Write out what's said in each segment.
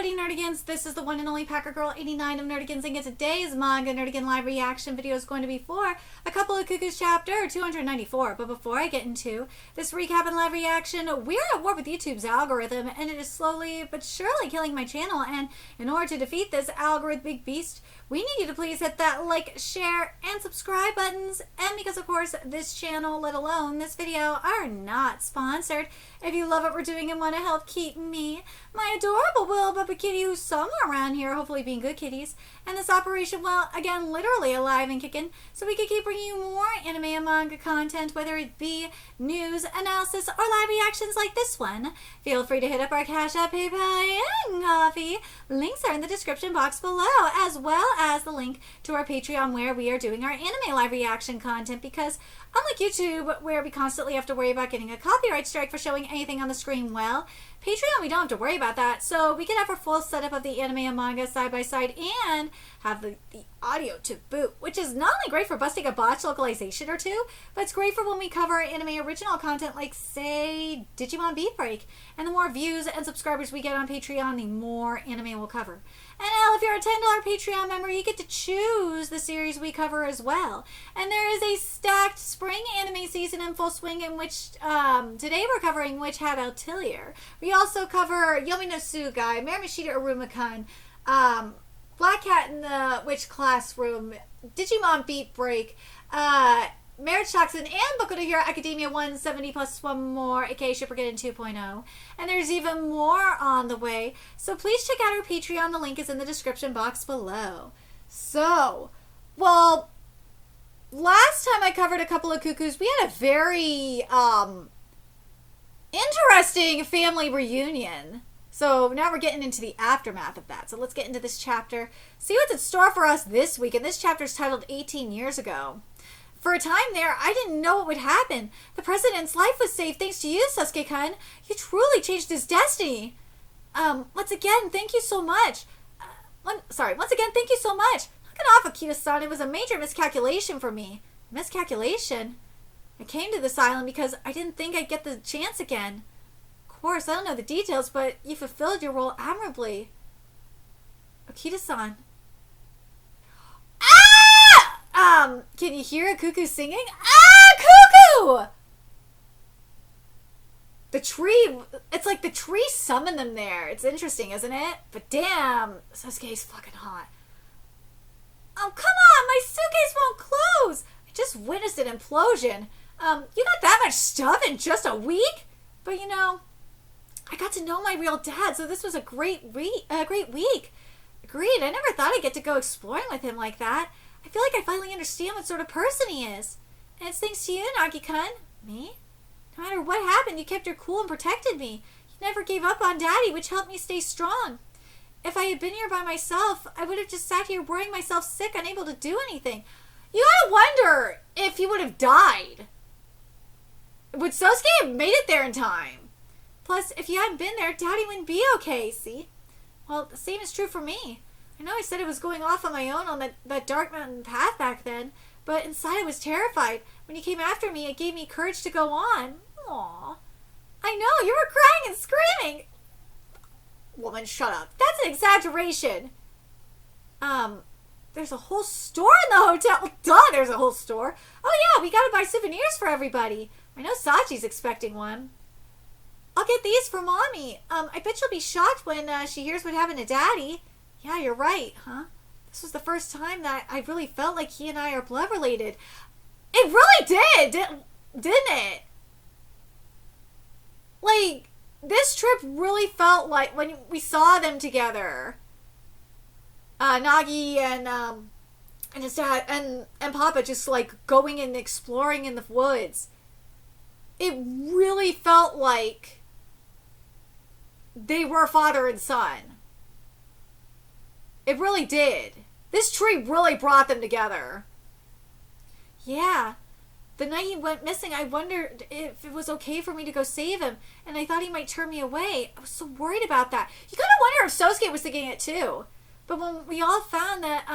Woody Nerdigans, this is the one and only Packer Girl 89 of Nerdigans, and today's Manga Nerdigan live reaction video is going to be for a couple of Cuckoos chapter 294. But before I get into this recap and live reaction, we're at war with YouTube's algorithm, and it is slowly but surely killing my channel. And in order to defeat this algorithmic beast, we need you to please hit that like, share, and subscribe buttons. And because of course this channel, let alone this video, are not sponsored, if you love what we're doing and want to help keep me, my adorable little puppy kitty who's somewhere around here, hopefully being good kitties, and this operation, well, again, literally alive and kicking, so we can keep bringing you more anime and manga content, whether it be news, analysis, or live reactions like this one. Feel free to hit up our Cash App, PayPal, and Coffee. Links are in the description box below, as well as the link to our Patreon where we are doing our anime live reaction content, because unlike YouTube, where we constantly have to worry about getting a copyright strike for showing anything on the screen, well, Patreon, we don't have to worry about that. So we can have our full setup of the anime and manga side by side and have the audio to boot, which is not only great for busting a botch localization or two, but it's great for when we cover anime original content like, say, Digimon Beat Break. And the more views and subscribers we get on Patreon, the more anime we'll cover. And hell, if you're a $10 Patreon member, you get to choose the series we cover as well. And there is a stacked spring anime season in full swing, in which today we're covering Witch Hat Atelier. We also cover Yomi no Tsugai, Marimashita Aruma-kun, Black Cat in the Witch Classroom, Digimon Beat Break, Marriage Toxin, and Boku no Hero Academia 170 plus one more, aka Shippergeddon 2.0. And there's even more on the way, so please check out our Patreon. The link is in the description box below. So, well, last time I covered a couple of Cuckoos, we had a very interesting family reunion. So now we're getting into the aftermath of that. So let's get into this chapter, see what's in store for us this week. And this chapter is titled 18 Years Ago. For a time there, I didn't know what would happen. The president's life was saved thanks to you, Sasuke-kun. You truly changed his destiny. Once again, thank you so much. Once again, thank you so much. Knock it off, Akita-san. It was a major miscalculation for me. Miscalculation? I came to this island because I didn't think I'd get the chance again. Of course, I don't know the details, but you fulfilled your role admirably. Akita-san. Can you hear a cuckoo singing? Cuckoo! The tree, it's like the tree summoned them there. It's interesting, isn't it? But damn, Sasuke's fucking hot. Oh, come on, my suitcase won't close. I just witnessed an implosion. You got that much stuff in just a week? But you know, I got to know my real dad, so this was a great week. Agreed, I never thought I'd get to go exploring with him like that. I feel like I finally understand what sort of person he is. And it's thanks to you, Nagi-kun. Me? No matter what happened, you kept your cool and protected me. You never gave up on Daddy, which helped me stay strong. If I had been here by myself, I would have just sat here worrying myself sick, unable to do anything. You gotta wonder if he would have died. Would Sasuke have made it there in time? Plus, if you hadn't been there, Daddy wouldn't be okay, see? Well, the same is true for me. I know I said I was going off on my own on that dark mountain path back then, but inside I was terrified. When you came after me, it gave me courage to go on. Aww. I know, you were crying and screaming. Woman, shut up. That's an exaggeration. There's a whole store in the hotel. Duh, there's a whole store. Oh yeah, we gotta buy souvenirs for everybody. I know Sachi's expecting one. I'll get these for Mommy. I bet she'll be shocked when she hears what happened to Daddy. Yeah, you're right, huh? This was the first time that I really felt like he and I are blood related. It really didn't it? Like, this trip really felt like when we saw them together. Nagi and his dad and Papa just like going and exploring in the woods. It really felt like they were father and son. It really did. This tree really brought them together. Yeah. The night he went missing, I wondered if it was okay for me to go save him, and I thought he might turn me away. I was so worried about that. You gotta wonder if Sosuke was thinking it too. But when we all found that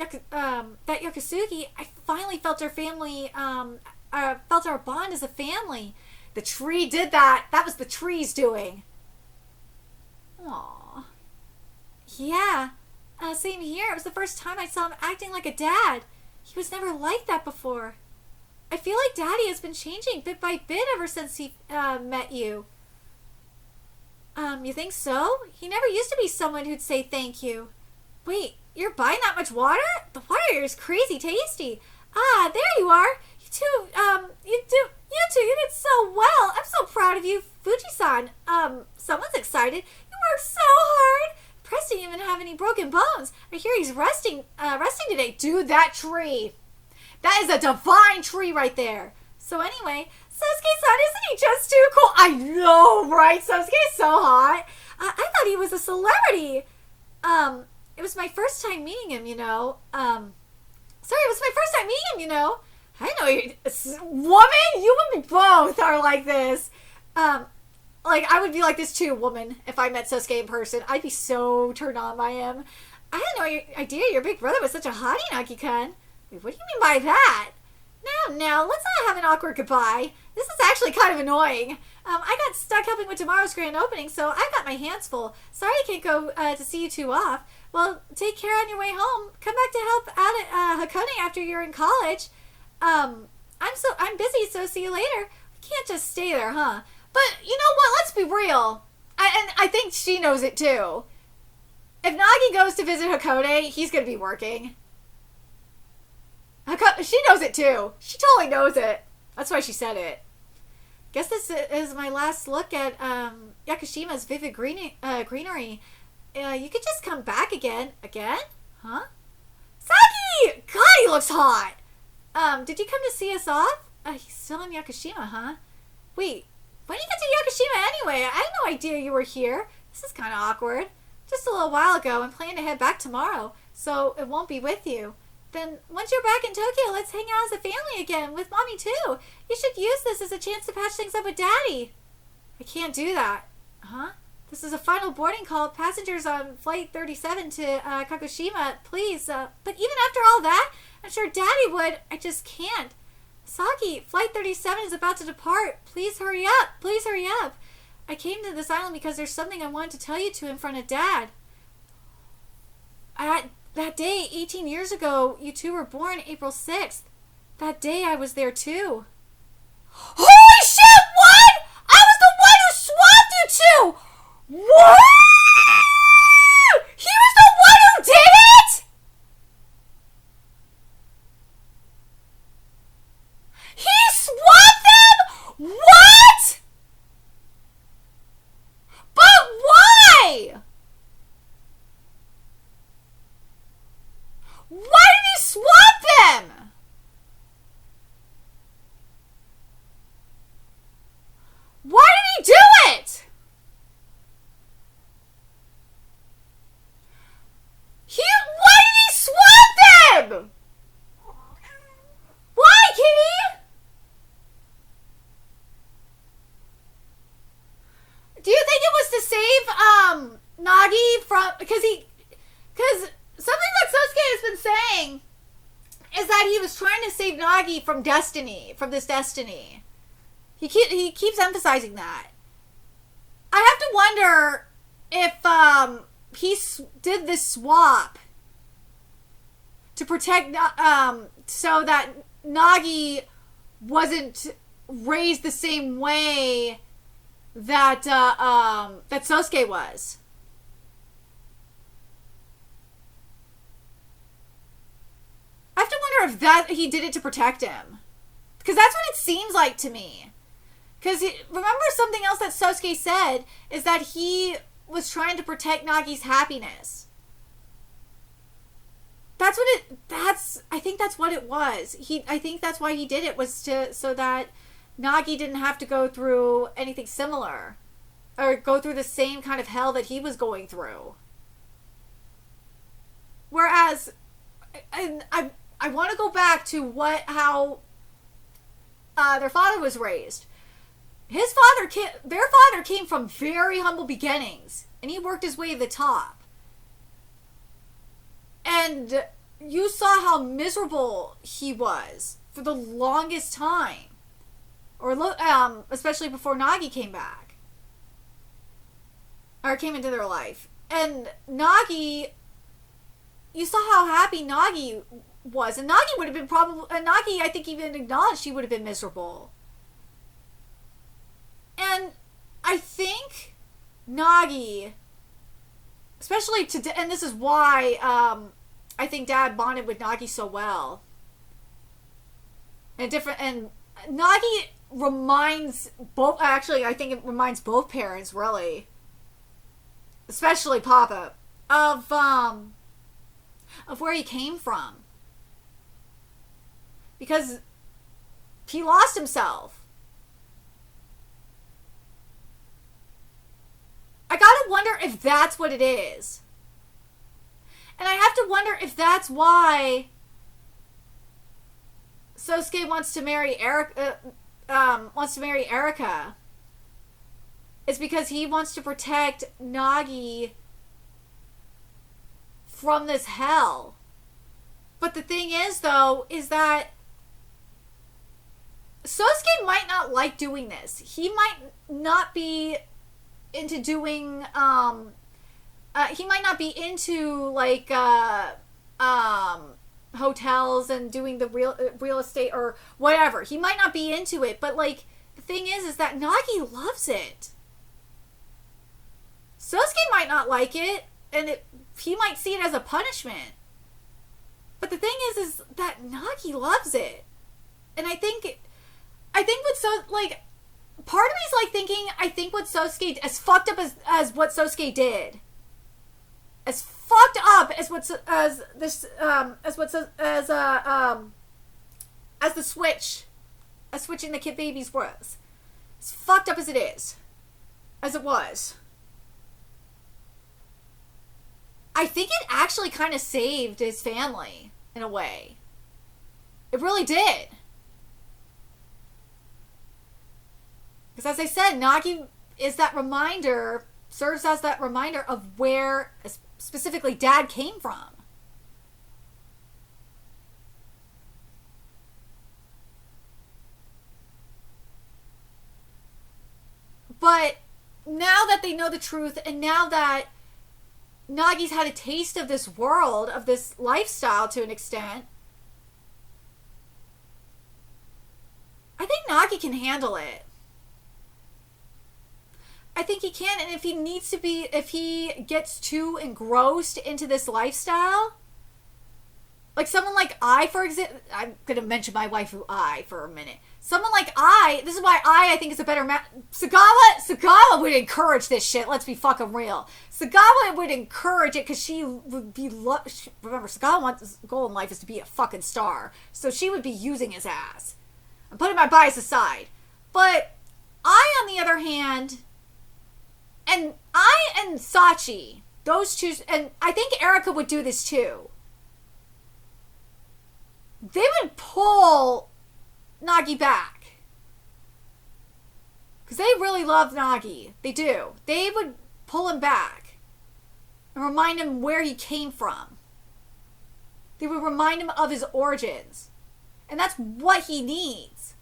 that Yokosugi, I finally felt our family, felt our bond as a family. The tree did that. That was the trees doing. Aww. Same here. It was the first time I saw him acting like a dad. He was never like that before. I feel like Daddy has been changing bit by bit ever since he met you. You think so? He never used to be someone who'd say thank you. Wait, you're buying that much water? The water here is crazy tasty. Ah, there you are. You did so well. I'm so proud of you, Fuji-san. Someone's excited. You worked so hard. Press didn't even have any broken bones. I hear he's resting today. Dude, that tree. That is a divine tree right there. So anyway, Sosuke-san, isn't he just too cool? I know, right? Sosuke's so hot. I thought he was a celebrity. It was my first time meeting him, you know. I know you, woman. You and me both are like this. Like I would be like this too, woman. If I met Sosuke in person, I'd be so turned on by him. I had no idea your big brother was such a hottie, Nagi-kun. Wait, what do you mean by that? Now, let's not have an awkward goodbye. This is actually kind of annoying. I got stuck helping with tomorrow's grand opening, so I've got my hands full. Sorry I can't go to see you two off. Well, take care on your way home. Come back to help out at Hakone after you're in college. I'm busy, so see you later. We can't just stay there, huh? But you know what? Let's be real. I think she knows it too. If Nagi goes to visit Hakone, he's going to be working. She knows it too. She totally knows it. That's why she said it. Guess this is my last look at Yakushima's vivid greenery. You could just come back again. Again? Huh? Saki! God, he looks hot! Did you come to see us off? He's still in Yakushima, huh? Wait, when did you get to Yakushima anyway? I had no idea you were here. This is kind of awkward. Just a little while ago, I'm planning to head back tomorrow, so it won't be with you. Then, once you're back in Tokyo, let's hang out as a family again, with Mommy too. You should use this as a chance to patch things up with Daddy. I can't do that. Huh? This is a final boarding call. Passengers on Flight 37 to Kagoshima, please. But even after all that, I'm sure Daddy would. I just can't. Saki, Flight 37 is about to depart. Please hurry up. Please hurry up. I came to this island because there's something I wanted to tell you two in front of Dad. That day, 18 years ago, you two were born April 6th. That day I was there too. Holy shit, what? I was the one who swapped you two! What? He was the one who did it? He swapped them? What? But why? Why did he swap them? Why did he do it? Why did he swap them? Why, Kitty? Do you think it was to save Nagi from because something that Sosuke has been saying is that he was trying to save Nagi from this destiny. He keeps emphasizing that. I have to wonder if he did this swap to protect so that Nagi wasn't raised the same way that that Sosuke was. I have to wonder if that he did it to protect him, because that's what it seems like to me. Because remember, something else that Sosuke said is that he was trying to protect Nagi's happiness. I think that's what it was. I think that's why he did it, was so that Nagi didn't have to go through anything similar, or go through the same kind of hell that he was going through. Whereas, and I want to go back to how their father was raised. Their father came from very humble beginnings, and he worked his way to the top. And you saw how miserable he was for the longest time, or especially before Nagi came back, or came into their life. And Nagi you saw how happy Nagi was, and Nagi would have been probably, Nagi, I think, even acknowledged she would have been miserable. And I think Nagi, especially today, and this is why I think Dad bonded with Nagi so well. And Nagi reminds both, actually, I think it reminds both parents, really, especially Papa, of where he came from. Because he lost himself. I gotta wonder if that's what it is. And I have to wonder if that's why Sosuke wants to marry Erika. It's because he wants to protect Nagi from this hell. But the thing is, though, is that Sosuke might not like doing this. He might not be into doing, he might not be into, like, hotels and doing the real estate or whatever. He might not be into it, but, like, the thing is that Nagi loves it. Sosuke might not like it, and he might see it as a punishment. But the thing is that Nagi loves it. And I think part of me's like thinking, I think what Sosuke, as fucked up as what Sosuke did, as fucked up as switching the kid babies was, as fucked up as it was, I think it actually kind of saved his family in a way. It really did. Because as I said, Nagi is that reminder, serves as that reminder of where specifically Dad came from. But now that they know the truth, and now that Nagi's had a taste of this world, of this lifestyle to an extent, I think Nagi can handle it. I think he can, and if he gets too engrossed into this lifestyle, like someone like I, for example, I'm going to mention my waifu I for a minute. Someone like this is why I think is a better match. Sagawa would encourage this shit, let's be fucking real. Sagawa would encourage it because she would be, remember, Sagawa's goal in life is to be a fucking star, so she would be using his ass. I'm putting my bias aside. But I, on the other hand, and Sachi, those two, and I think Erika would do this too. They would pull Nagi back. Because they really love Nagi. They do. They would pull him back and remind him where he came from. They would remind him of his origins. And that's what he needs.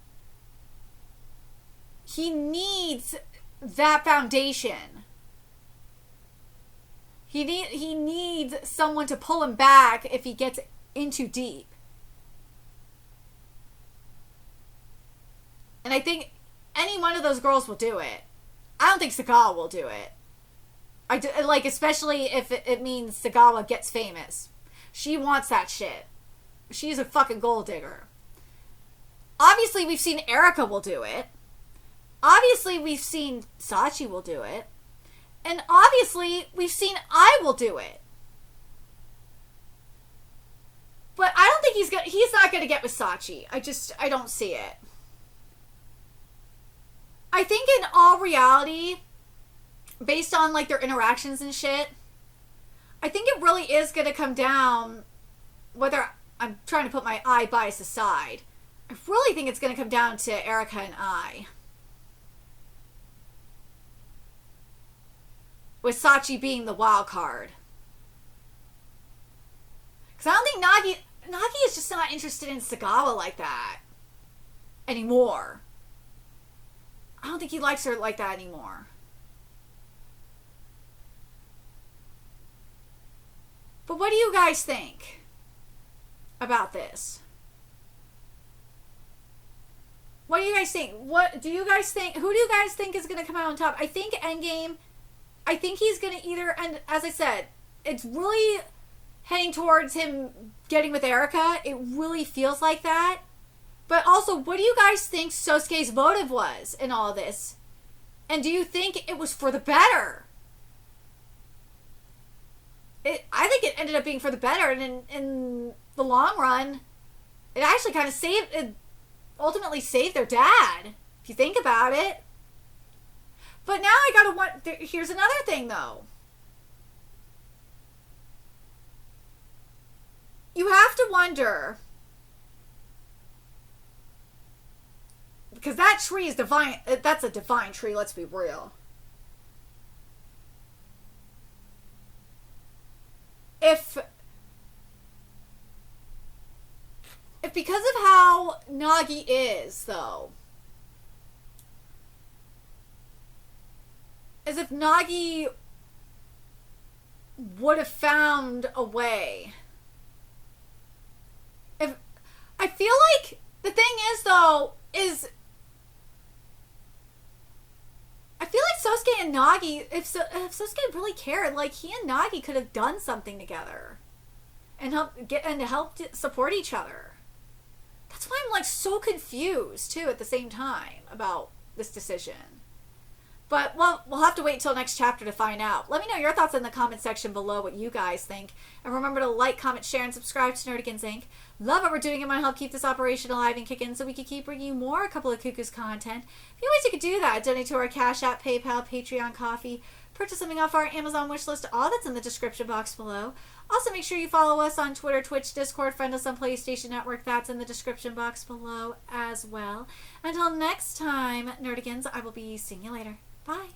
He needs that foundation. He needs someone to pull him back if he gets in too deep. And I think any one of those girls will do it. I don't think Sagawa will do it. Especially if it means Sagawa gets famous. She wants that shit. She's a fucking gold digger. Obviously, we've seen Erika will do it. Obviously, we've seen Sachi will do it. And obviously, we've seen I will do it. But I don't think he's not going to get with Sachi. I don't see it. I think in all reality, based on like their interactions and shit, I think it really is going to come down, whether I'm trying to put my I bias aside, I really think it's going to come down to Erika and I. With Sachi being the wild card. Because I don't think Nagi is just not interested in Sagawa like that anymore. I don't think he likes her like that anymore. But what do you guys think about this? What do you guys think? What do you guys think? Who do you guys think is going to come out on top? I think Endgame, I think he's going to either, and as I said, it's really heading towards him getting with Erica. It really feels like that. But also, what do you guys think Sosuke's motive was in all this? And do you think it was for the better? I think it ended up being for the better, and in the long run, it actually kind of ultimately saved their dad, if you think about it. But now I gotta here's another thing, though. You have to wonder, because that tree is divine. That's a divine tree, let's be real. If because of how Nagi is, though, as if Nagi would have found a way. If I feel like the thing is, though, is I feel like Sosuke and Nagi, if Sosuke really cared, like, he and Nagi could have done something together and help support each other. That's why I'm like so confused too at the same time about this decision. But well, we'll have to wait until next chapter to find out. Let me know your thoughts in the comment section below, what you guys think. And remember to like, comment, share, and subscribe to Nerdigans Inc. Love what we're doing. It might help keep this operation alive and kicking so we can keep bringing you more A Couple of Cuckoos content. A few ways you could do that: donate to our Cash App, PayPal, Patreon, Coffee, purchase something off our Amazon wishlist. All that's in the description box below. Also, make sure you follow us on Twitter, Twitch, Discord, friend us on PlayStation Network. That's in the description box below as well. Until next time, Nerdigans, I will be seeing you later. Bye.